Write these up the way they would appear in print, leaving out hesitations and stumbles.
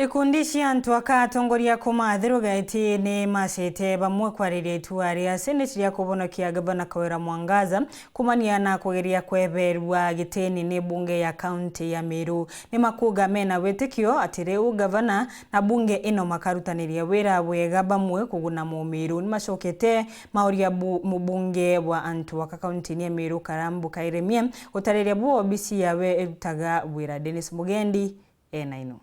Ikundi cia antu akatongoria kumathiro gaiti ni macete bamwe kwariria itua ria seneti ria kubonokia gavana Kawira Mwangaza kumania na kugeria kweberwa gitini ni bunge ya kaunti ya Meru. Ni makuga mena witikio ati riu gavana na bunge ino makarutaniria wira wega bamwe kuguna mu Meru. Ni macokete mauria mubunge wa antu waka kaunti ya Meru Karambu Kairemie utariria bu obisi yawe erutaga wira. Dennis Mugendi ena ino.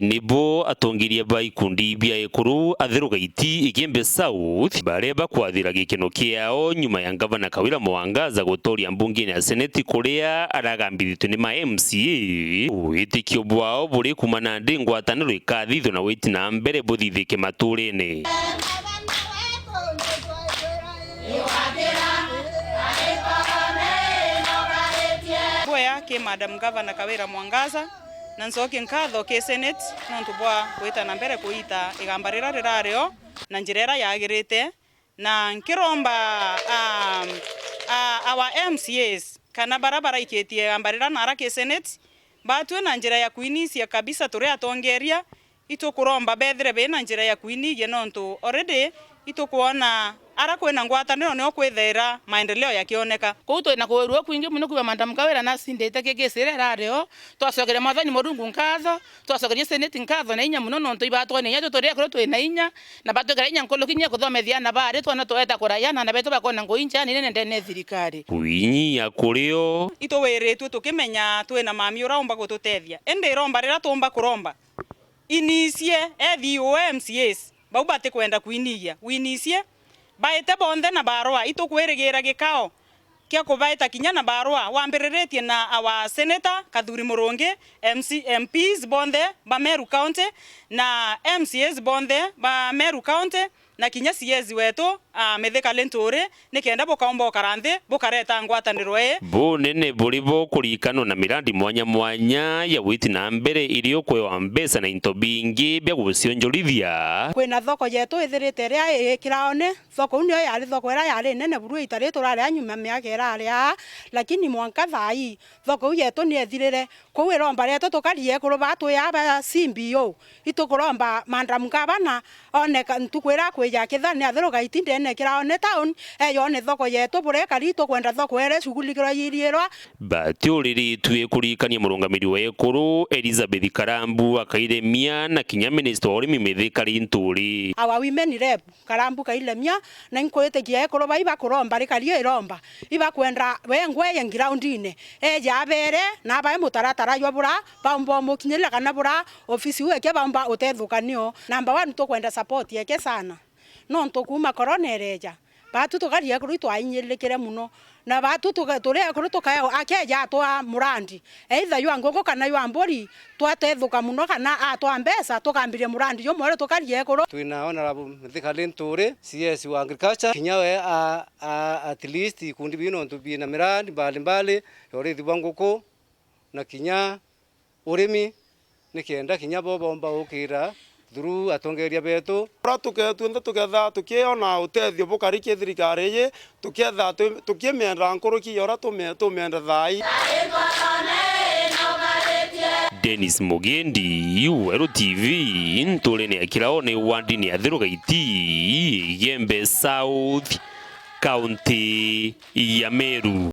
Nibo atongiria ba ikundi bia ekuru athero gaiti Igembe South bareba kwathira gikeno kiao nyuma ya gavana Kawira Mwangaza gutoria mbunge ya seneti kuria aragambithitwe ni ma MCA witikio bwao buri kumana ndi ngwataniro ikathithio na witi na mbere buthithike maturene. Boya ke Madam Governor Kawira Mwangaza na nsoke nkatho ke Senate nontu bwa kuita na mbere kuita igambarira rirario na njirera yagirite na nkiromba our MCAs kana barabara iketie igambarira nara ke Senate batwe na njira ya kuinisia kabisa turi atongeria itukuromba bethire be na njira ya kuinigia nontu already itukuona ara kwena ngwataniro ni okwithera maendeleo yakioneka kuto na kuwerwa kuingi muno kuba Madam Kawira na sindete kekesere rareo twasogere mathani morungu nkatho twasogere seneti nkatho na inya muno nonto ibatwa ne yato tore kro twe na inya na batwe inya nkolokinya kuthomethia na bare twana tweta kurayana na beto bakona ngoinja ni nene ndene thirikari kuinyi ya kurio ito weretwe tukimenya twe na mami uraomba gututethia ende romba rira tumba kuromba inicie MCAs baubate kwenda kuinigia winicie baete bonde na barua itukwirigira gikao kia kubaita kinya na barua wambiriretie na our senator Kathuri Murungi MPs bonde ba Meru County na MCAs bonde ba Meru County na kinya CS wetu Mithika Lentore nikenda bukaomba karanthe bukareta ngwataniro bo nene buribo kurikano na mirandi mwanya mwanya ya witi na mbere irio kwewa mbesa na into bingi bya gucionjorithia kwina thoko yetu ithirite ria kiraone thoko unio yari thoko ira yari nene buru itari turare anyuma miaka irari lakini mwanka thai thoko yetu ni ethirire kuwiromba reto tukarie kuruba tu ya ba simbio itukuromba Madam Gavana oneka ntukwira kweja kithani athero gaitinde ne kiraone town yone thoko yetu bure karito kwenda thoko ere shugulikiro yiriirwa batiuriri tue kurikania murungamiri wa ekuru Elizabeth Karambu Akairemia na kinya minister orimi Mithika Linturi our women rep Karambu Kairemia na inkoete gie ekuru baiba kuromba rikario iromba iba kwenda wengwe yengroundine jabere na ba mutaratara yobura bambo mukinyela kana bura ofisi weke bamba utethukanio number 1 to kwenda support yake sana no ntokuma corona ereja batu tukaria kuru twainyirikire muno na batu turi kuru tukayo akeja atwa murandi either yu ngoko kana yu ambori twatethuka muno kana atwa mbesa tukambirie murandi yo mwere tukaria kuru twina honorable Mithika Linturi CS wa agriculture kinyawe at least ikundi bino ntubi na mirandi mbali yori thibangoko na kinya urimi nikienda kinya bomba ukira through atongeria betu tugetha tukiona utethio bukarikie thirikari ye tuketha tukiemenda nkoroki yora tumenda thai. Dennis Mugendi Wero TV ntulene akiraone wandini ya thero gaiti Igembe South County ya Meru.